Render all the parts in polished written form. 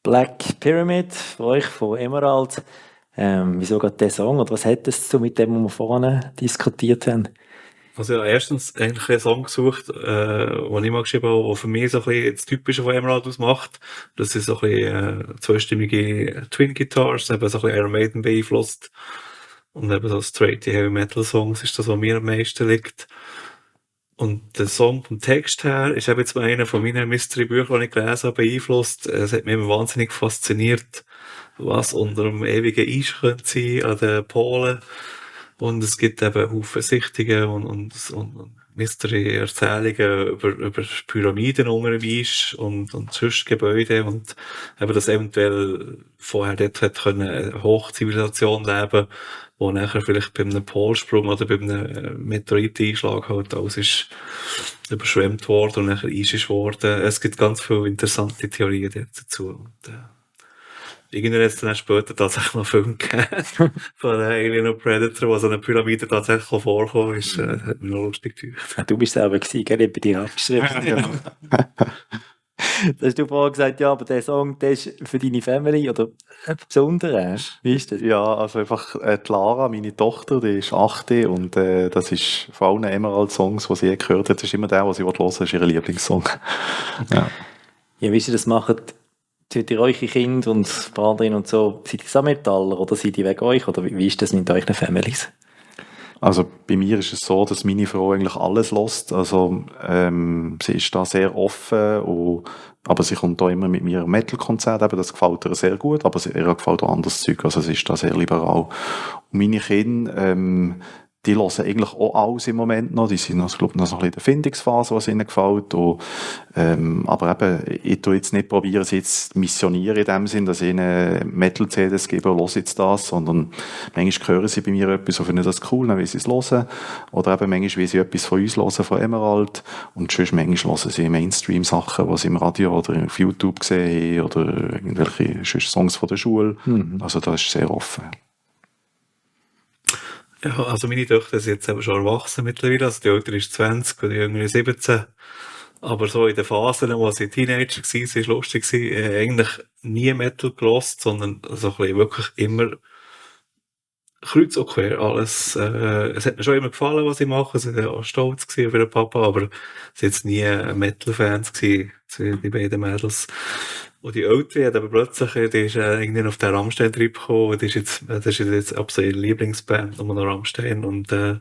Black Pyramid von euch, von Emerald. Wieso gerade der Song? Oder was hat es so mit dem, was wir vorne diskutiert haben? Also ja, erstens eigentlich einen Song gesucht, den ich mal geschrieben habe, der für mich so ein bisschen das Typische von Emerald ausmacht. Das sind so ein bisschen zweistimmige Twin Guitars, eben so ein bisschen Iron Maiden beeinflusst. Und eben so straight Heavy Metal Songs ist das, was mir am meisten liegt. Und der Song vom Text her ist eben jetzt mal einer von meinen Mystery-Büchern, die ich gelesen habe, beeinflusst. Es hat mich immer wahnsinnig fasziniert, was unter dem ewigen Eis könnte sein an den Polen. Und es gibt eben Haufen Sichtungen und Mystery-Erzählungen über Pyramiden unter dem Eis und sonst Gebäude und eben, dass eventuell vorher dort hat können eine Hochzivilisation leben, wo nachher vielleicht bei einem Polsprung oder bei einem Meteoriteneinschlag halt alles ist überschwemmt worden und nachher Eis ist worden. Es gibt ganz viele interessante Theorien dazu. Und, irgendwie hat es dann später tatsächlich noch einen Film gegeben von Alien und Predator, wo so eine Pyramide tatsächlich vorkommen ist. Hat mich noch lustig gedacht. Du bist selber gewesen, gell? Ich habe bei dir abgeschrieben. Genau. Da hast du vorhin gesagt, ja, aber der Song, der ist für deine Family oder etwas Besonderes. Wie ist das? Ja, also einfach die Lara, meine Tochter, die ist 8 und das ist von allen Emerald-Songs, die sie je gehört hat, das ist immer der, den sie hören will, das ist ihr Lieblingssong. Ja. Ja, wie ist das macht? Tut ihr eure Kinder und Partnerin und so, seid ihr Metaller oder seid ihr wegen euch? Oder wie ist das mit euren Families? Also bei mir ist es so, dass meine Frau eigentlich alles lässt. Also sie ist da sehr offen, aber sie kommt da immer mit mir ein Metal-Konzert, eben, das gefällt ihr sehr gut, aber ihr gefällt auch anderes Zeug, also sie ist da sehr liberal. Und meine Kinder, die hören eigentlich auch alles im Moment noch, die sind noch, glaube ich, noch so ein bisschen in der Findungsphase, was ihnen gefällt. Und, aber eben, ich tue jetzt nicht probieren, sie jetzt zu missionieren in dem Sinn, dass ich ihnen Metal-CDs gebe und hören jetzt das, sondern manchmal hören sie bei mir etwas und finden das cool, dann will sie es hören. Oder eben manchmal will sie etwas von uns hören, von Emerald. Und sonst manchmal hören sie Mainstream-Sachen, die sie im Radio oder auf YouTube gesehen haben, oder irgendwelche sonst Songs von der Schule. Also das ist sehr offen. Ja, also meine Tochter ist jetzt eben schon erwachsen mittlerweile, also die ältere ist 20 und die jüngere 17. Aber so in den Phasen, wo sie Teenager war, war es lustig, eigentlich nie Metal gehört, sondern so ein bisschen wirklich immer kreuz und quer alles. Es hat mir schon immer gefallen, was ich mache, sie waren auch stolz auf ihren Papa, aber sie waren jetzt nie Metal-Fans gewesen, die beiden Mädels. Und die Ältere hat aber plötzlich, die ist irgendwie auf den Rammstein-Trip gekommen, und das ist jetzt ab so ihre Lieblingsband, nur noch Rammstein, und die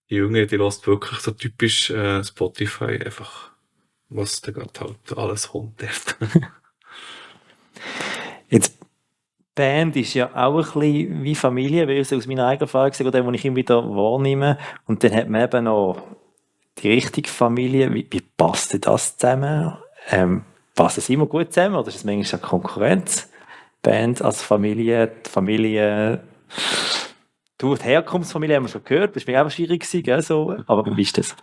Jüngere, die lässt wirklich so typisch Spotify, einfach, was da gerade halt alles kommt dort. Jetzt, Band ist ja auch ein bisschen wie Familie, weil ich aus meiner eigenen Erfahrung sage, oder die ich immer wieder wahrnehme. Und dann hat man eben noch die richtige Familie. Wie passt denn das zusammen? Passt es immer gut zusammen oder ist es manchmal eine Konkurrenz? Band als Familie, die Familie, die Herkunftsfamilie haben wir schon gehört, das war mir auch schwierig gewesen, gell, so. Aber wie ist das?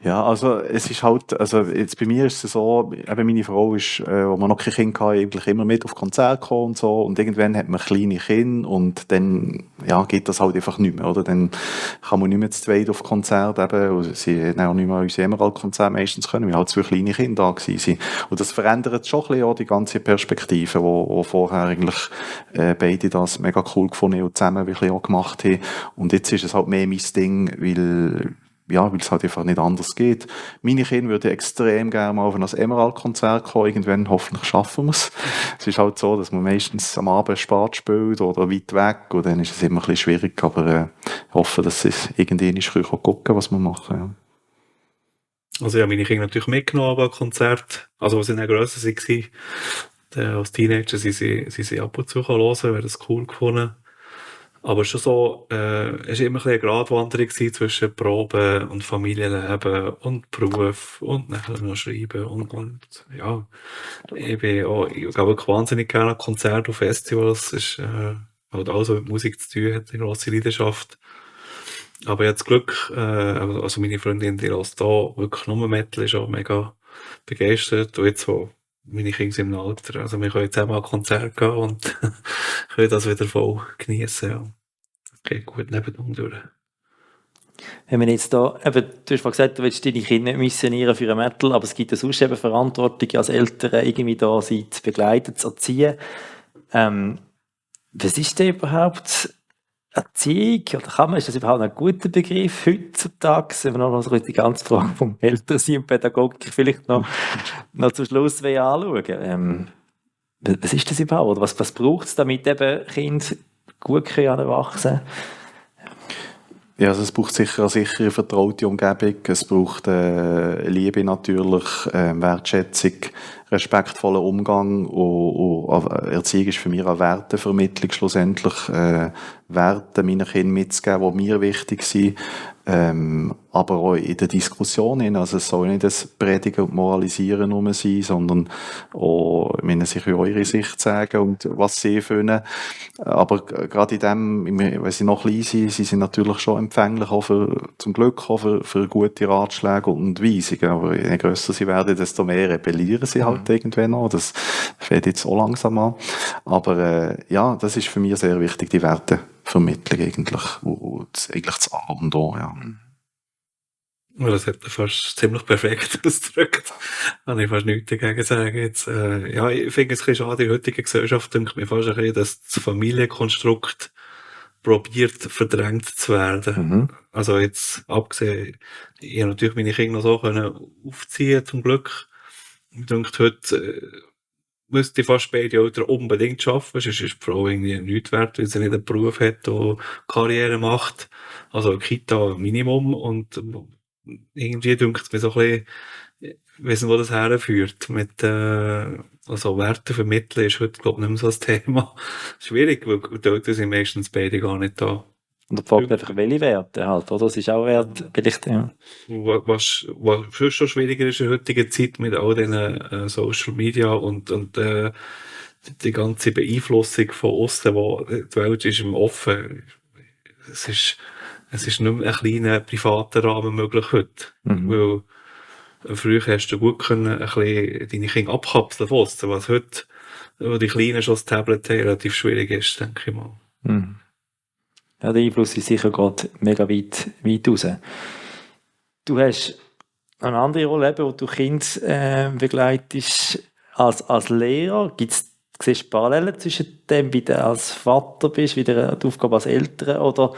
Ja, also es ist halt, also jetzt bei mir ist es so, eben meine Frau ist, wo man noch kein Kind hatte, eigentlich immer mit auf Konzerte gekommen und so, und irgendwann hat man kleine Kinder und dann, ja, geht das halt einfach nicht mehr, oder? Dann kann man nicht mehr zu zweit auf Konzerte eben, und sie haben auch nicht mehr unsere Emerald-Konzerte meistens können, weil halt 2 kleine Kinder da gewesen sind. Und das verändert schon ein bisschen auch die ganze Perspektive, wo vorher eigentlich beide das mega cool gefunden und zusammen wirklich auch gemacht haben. Und jetzt ist es halt mehr mein Ding, weil es halt einfach nicht anders geht. Meine Kinder würden extrem gerne mal auf ein Emerald-Konzert kommen. Irgendwann hoffentlich schaffen wir es. Es ist halt so, dass man meistens am Abend spät spielt oder weit weg, und dann ist es immer ein bisschen schwierig, aber ich hoffe, dass es irgendwann gucken, was wir machen. Ja. Also ja, meine Kinder natürlich mitgenommen an Konzert, also als sie dann grösser waren. Als Teenager sind sie ab und zu hören, wäre das cool gefunden. Aber schon so, es war immer ein bisschen eine Gratwanderung zwischen Proben und Familienleben und Beruf und nachher noch Schreiben und ja, ich gehe wirklich wahnsinnig gerne an Konzerte und Festivals. Es ist halt alles, was mit Musik zu tun hat, eine grosse Leidenschaft. Aber ich habe das Glück, also meine Freundin, die hört da wirklich nur Metal, ist auch mega begeistert. Und jetzt, wo meine Kinder sind im Alter, also wir können zusammen an Konzert gehen und können das wieder voll geniessen. Ja. Das geht gut nebenan durch. Wenn man jetzt da, eben, du hast vorhin gesagt, du willst deine Kinder nicht missionieren für ein Metal, aber es gibt ja sonst eben Verantwortung als Eltern, irgendwie da sie zu begleiten, zu erziehen. Was ist denn überhaupt Erziehung? Oder ist das überhaupt ein guter Begriff heutzutage? Wenn wir noch so die ganze Frage vom Elternsein und Pädagogik vielleicht noch zum Schluss anschauen. Was ist das überhaupt? Oder was braucht es, damit eben Kinder gut erwachsen können? Ja, also es braucht sicher eine sichere, vertraute Umgebung. Es braucht Liebe natürlich, Wertschätzung, respektvollen Umgang und Erziehung ist für mich eine Wertevermittlung schlussendlich. Werte meinen Kindern mitzugeben, die mir wichtig sind. Aber auch in der Diskussion. Also es soll nicht das Predigen und Moralisieren nur sein, sondern auch, ich meine, sich eure Sicht sagen und was sie finden. Aber gerade in dem, wenn sie noch klein sind, sie sind natürlich schon empfänglich auch zum Glück auch für gute Ratschläge und Weisungen. Aber je grösser sie werden, desto mehr rebellieren sie halt irgendwann noch. Das fällt jetzt so langsam an. Aber ja, das ist für mich sehr wichtig, die Wertevermittlung eigentlich. Und eigentlich das A und O, ja. Das hat er fast ziemlich perfekt ausgedrückt. Kann ich fast nichts dagegen sagen. Jetzt, ja, ich finde es ein bisschen schade, in der heutigen Gesellschaft denke ich mir fast ein bisschen, dass das Familienkonstrukt probiert, verdrängt zu werden. Also jetzt, abgesehen, ich habe natürlich meine Kinder noch so können aufziehen, zum Glück. Ich denke, heute müsste fast beide Eltern unbedingt arbeiten, sonst ist die Frau irgendwie nichts wert, weil sie nicht einen Beruf hat, der Karriere macht. Also Kita Minimum und irgendwie denkt es mir so ein bisschen, wissen, wo das herführt. Mit, also Werte vermitteln ist heute, glaube ich, nicht mehr so ein Thema. Schwierig, weil die Eltern sind meistens beide gar nicht da. Und da fragt einfach, welche Werte halt, oder? Das ist auch Wert, vielleicht, ja. Was schon schwieriger ist in der heutigen Zeit mit all diesen Social Media und die ganze Beeinflussung von außen, wo die Welt ist im Offen. Es ist nicht mehr ein kleiner privater Rahmen möglich heute. Weil früher hast du gut können, ein bisschen deine Kinder abkapseln von aussen, was heute, wo die Kleinen schon das Tablet haben, relativ schwierig ist, denke ich mal. Ja, der Einfluss ist sicher gerade mega weit raus. Du hast eine andere Rolle, wo du Kinder begleitest als Lehrer. Siehst du Parallelen zwischen dem, wie du als Vater bist, wie du die Aufgabe als Eltern oder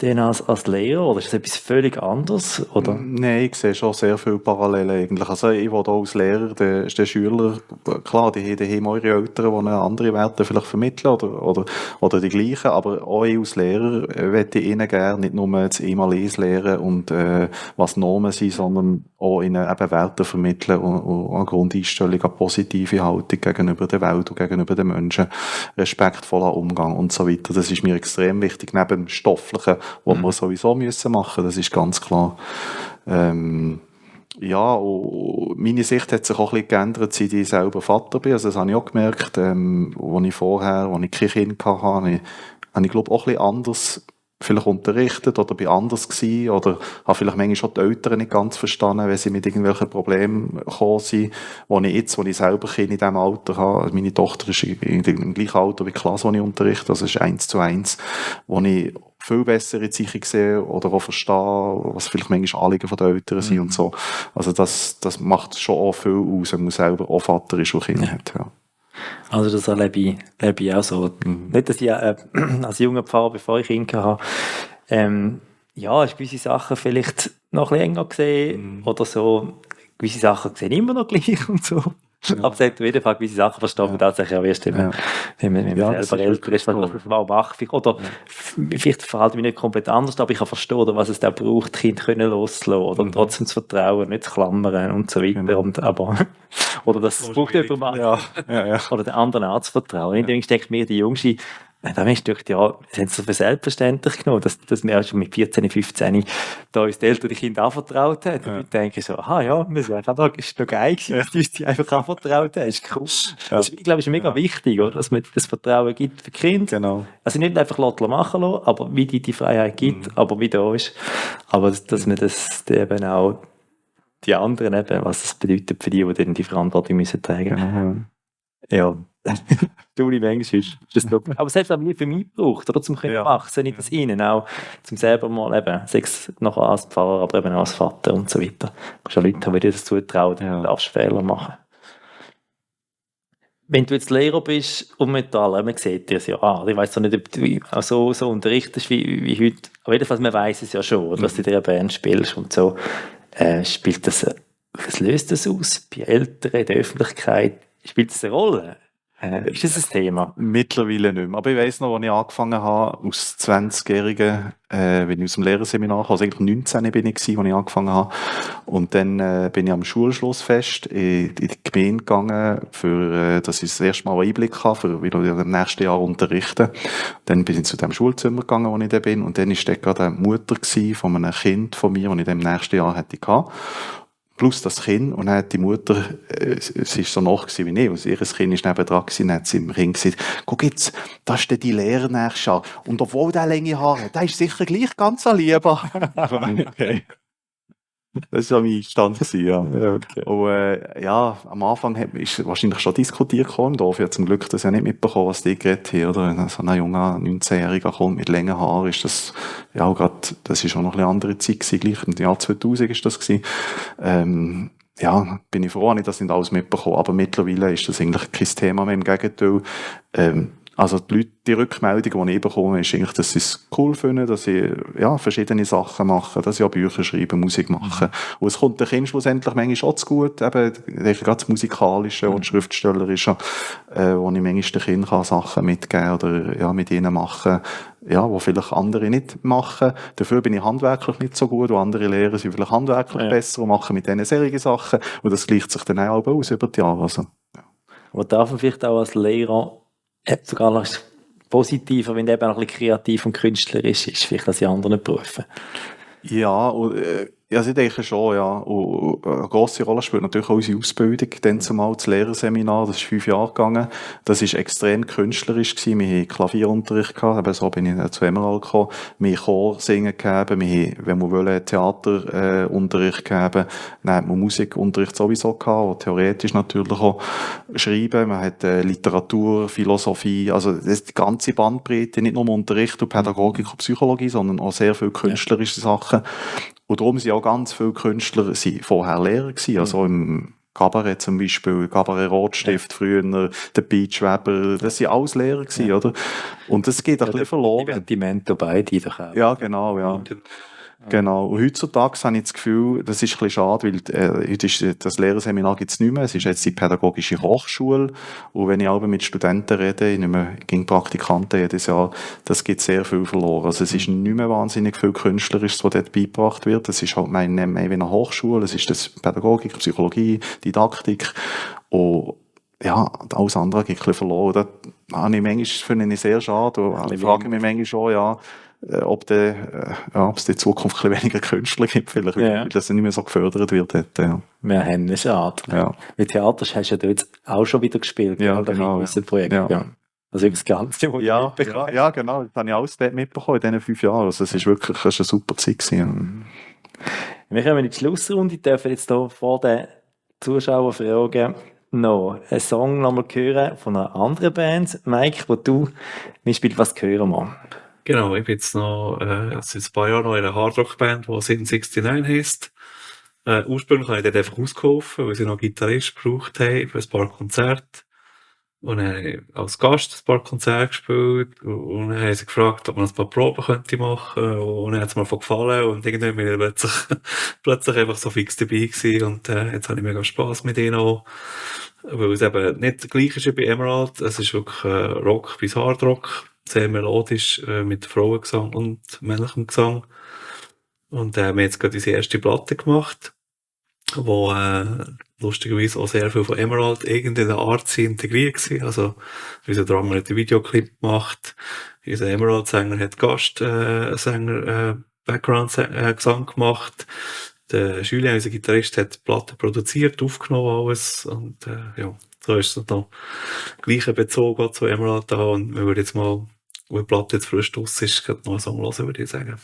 den als Lehrer? Oder ist das etwas völlig anderes? Oder? Nein, ich sehe schon sehr viele Parallelen eigentlich. Also ich will auch als Lehrer den Schülern, klar, die haben eure Eltern, die eine andere Werte vielleicht vermitteln oder die gleichen, aber auch ich als Lehrer möchte ihnen gerne nicht nur das Einmal-Eins lehren und was Normen sind, sondern auch ihnen eben Werte vermitteln und eine Grundeinstellung, eine positive Haltung gegenüber der Welt und gegenüber den Menschen, respektvoller Umgang und so weiter. Das ist mir extrem wichtig, neben dem Stofflichen, was wir sowieso müssen machen, das ist ganz klar. Ja, und meine Sicht hat sich auch ein bisschen geändert, seit ich selber Vater bin. Also das habe ich auch gemerkt, als ich kein Kind hatte, habe ich glaube auch ein bisschen anders vielleicht unterrichtet oder bin anders gewesen oder habe vielleicht manchmal schon die Eltern nicht ganz verstanden, wenn sie mit irgendwelchen Problemen gekommen sind, wo ich selber Kinder in diesem Alter habe. Also meine Tochter ist im gleichen Alter wie die Klasse, die ich unterrichte, also es ist 1:1, wo ich viel bessere Zeichen sehe oder auch verstehe, was vielleicht manchmal Anliegen von den Eltern sind und so. Also das macht schon auch viel aus, wenn man selber auch Vater ist und Kinder hat, ja. Also das erlebe ich auch so. Nicht, dass ich als junger Pfarrer, bevor ich Kinder hatte, ja, ich gewisse Sachen vielleicht noch ein bisschen enger gesehen oder so. Gewisse Sachen sehen immer noch gleich und so. Ja. Aber es hat auf jeden Fall gewisse Sachen verstehen wir tatsächlich auch erst, wenn man selber älter ist, was das mal macht. Oder vielleicht verhalte ich mich nicht komplett anders, aber ich kann verstehen, oder was es da braucht, Kinder können loslassen oder trotzdem zu vertrauen, nicht zu klammern und so weiter. Genau. Oder das braucht jemand mal. Oder den anderen anzuvertrauen. In dem steckt mir die Jüngste, da hast du gedacht, ja, das haben sie so für selbstverständlich genommen, dass wir schon mit 14, 15 da uns die Eltern die Kinder anvertraut haben. Und ich denke so, aha, ja, das ist noch geil gewesen, dass die uns die einfach anvertraut haben. Das ist cool. Ja. Das, ich glaube, es ist mega wichtig, oder? Dass man das Vertrauen gibt für die Kinder. Genau. Also nicht einfach machen lassen, aber wie die Freiheit gibt, aber wie da ist. Aber dass man das eben auch die anderen eben, was das bedeutet für die dann die Verantwortung müssen tragen. Ja. Du, wie manchmal ist das so. Aber selbst auch wie für mich gebraucht, oder zum können Ja. machen, so nicht das innen, auch zum selber mal eben, sechs nachher als Pfarrer, aber eben auch als Vater und so weiter. Du musst ja Leute haben, die dir das zutrauen, Ja. du darfst Fehler machen. Wenn du jetzt Lehrer bist und Metall, man sieht das ja, ich weiß nicht, ob du auch so unterrichtest wie heute, aber jedenfalls, man weiß es ja schon, oder, dass du in dieser Band spielst und so. Spielt das, was löst das aus bei Eltern, in der Öffentlichkeit? Spielt das eine Rolle? Ist das ein Thema? Mittlerweile nicht mehr. Aber ich weiss noch, als ich angefangen habe, als 20-Jähriger, wenn ich aus dem Lehrerseminar kam, also eigentlich 19 bin ich gewesen, als ich angefangen habe. Und dann bin ich am Schulschlussfest in die Gemeinde gegangen, dass ich das erste Mal einen Einblick habe, für wie ich im nächsten Jahr unterrichten. Dann bin ich zu dem Schulzimmer gegangen, wo ich da bin. Und dann war dort gerade eine Mutter gewesen von einem Kind von mir, das ich dann im nächsten Jahr hatte. Plus das Kind, und dann hat die Mutter, sie ist so nach gewesen wie ich, also ihr Kind ist nebendran gewesen, dann hat sie im Kind gesagt, guck jetzt, das ist der die Lehrer nächstes Jahr. Und obwohl der lange Haare hat, der ist sicher gleich ganz ein Lieber. Okay. Das war mein Stand gewesen, ja. Ja, okay. Und, ja, am Anfang ist wahrscheinlich schon diskutiert worden im Dorf. Ich habe zum Glück das ja nicht mitbekommen, was die geredet haben, oder? Wenn so ein junger 19-Jähriger kommt mit langen Haaren, ist das, ja, gerade, das ist schon noch eine andere Zeit gewesen, gleich im Jahr 2000 ist das gewesen. Ja, bin ich froh, habe ich das nicht alles mitbekommen. Aber mittlerweile ist das eigentlich kein Thema mehr, im Gegenteil. Also die Leute, die Rückmeldung, die ich bekomme, ist eigentlich, dass sie es cool finden, dass sie ja, verschiedene Sachen machen, dass sie auch Bücher schreiben, Musik machen. Und es kommt den Kindern schlussendlich manchmal auch zu gut, eben gerade das Musikalische und das Schriftstellerische, wo ich manchmal den Kindern Sachen mitgeben oder ja, mit ihnen machen, ja, wo vielleicht andere nicht machen. Dafür bin ich handwerklich nicht so gut, und andere Lehrer sind vielleicht handwerklich besser und machen mit denen solche Sachen. Und das gleicht sich dann auch aus über die Jahre. Also, Aber darf man vielleicht auch als Lehrer sogar noch positiver, wenn der eben noch ein bisschen kreativ und künstlerisch ist, vielleicht als in anderen Berufen? ja, und, also ich denke schon, ja. Und eine grosse Rolle spielt natürlich auch unsere Ausbildung. Dann zumal das Lehrerseminar, das ist 5 Jahre gegangen. Das ist extrem künstlerisch gewesen. Wir hatten Klavierunterricht gehabt, eben so bin ich zu Emerald gekommen. Wir haben Chorsingen gegeben, wir haben, wenn wir wollen, Theaterunterricht gegeben. Dann hat man Musikunterricht sowieso gehabt, und theoretisch natürlich auch schreiben. Man hat Literatur, Philosophie, also das ist die ganze Bandbreite, nicht nur Unterricht und Pädagogik und Psychologie, sondern auch sehr viele künstlerische Sachen. Und darum sind auch ganz viele Künstler vorher Lehrer gewesen. Also im Kabarett zum Beispiel, Kabarett Rotstift früher, der Beachweber, das sind alles Lehrer gewesen, oder? Und das geht ein bisschen verloren. Divertimento beide doch auch. Ja, genau, ja. Genau. Und heutzutage habe ich das Gefühl, das ist ein bisschen schade, weil heute ist das Lehrerseminar gibt's nicht mehr. Es ist jetzt die pädagogische Hochschule. Und wenn ich aber mit Studenten rede, ich nehme gegen Praktikanten jedes Jahr, das gibt sehr viel verloren. Also es ist nicht mehr wahnsinnig viel Künstlerisches, was dort beigebracht wird. Es ist halt mehr wie eine Hochschule. Es ist das Pädagogik, Psychologie, Didaktik. Und ja, alles andere geht ein bisschen verloren. Das habe ich manchmal, finde ich sehr schade. Und ich frage mich manchmal schon, ja, ob es in Zukunft ein bisschen weniger Künstler gibt, vielleicht, weil das nicht mehr so gefördert wird. Dort, ja. Wir haben einen schade. Ja. Mit Theater hast du ja jetzt auch schon wieder gespielt. Ja, oder? genau, In diesem Projekt. ja. Ja. Also das Ganze, was Ja, genau. Das habe ich alles dort mitbekommen in diesen 5 Jahren. Also es ist wirklich eine super Zeit gewesen. Wir kommen in die Schlussrunde. Ich darf jetzt hier vor den Zuschauern fragen, noch einen Song nochmal hören von einer anderen Band. Mike, wo du mitspielst, was hören wir? Genau, ich bin jetzt noch seit ein paar Jahren noch in einer Hardrock-Band, die Sin 69 heisst. Ursprünglich habe ich dort einfach ausgeholfen, weil sie noch Gitarrist gebraucht haben für ein paar Konzerte. Und dann habe ich als Gast ein paar Konzerte gespielt. Und dann haben sie gefragt, ob man ein paar Proben könnte machen. Und dann hat es mir voll gefallen. Und irgendwann bin ich plötzlich einfach so fix dabei gewesen. Und jetzt habe ich mega Spass mit ihnen auch. Weil es eben nicht gleich ist wie bei Emerald. Es ist wirklich Rock bis Hardrock. Sehr melodisch, mit Frauengesang und männlichem Gesang. Und wir haben jetzt gerade unsere erste Platte gemacht, wo lustigerweise auch sehr viel von Emerald irgendeiner Art integriert war. Also unser Drummer hat einen Videoclip gemacht, unser Emerald-Sänger hat Gastsänger Background-Gesang gemacht, der Julien, unser Gitarrist, hat die Platte produziert, aufgenommen alles, und ja, so ist es noch gleicher Bezug auch zu Emerald da, und wir würden jetzt mal, wo die Platte jetzt frisch draus ist, gerade noch einen Song hören, würde ich sagen.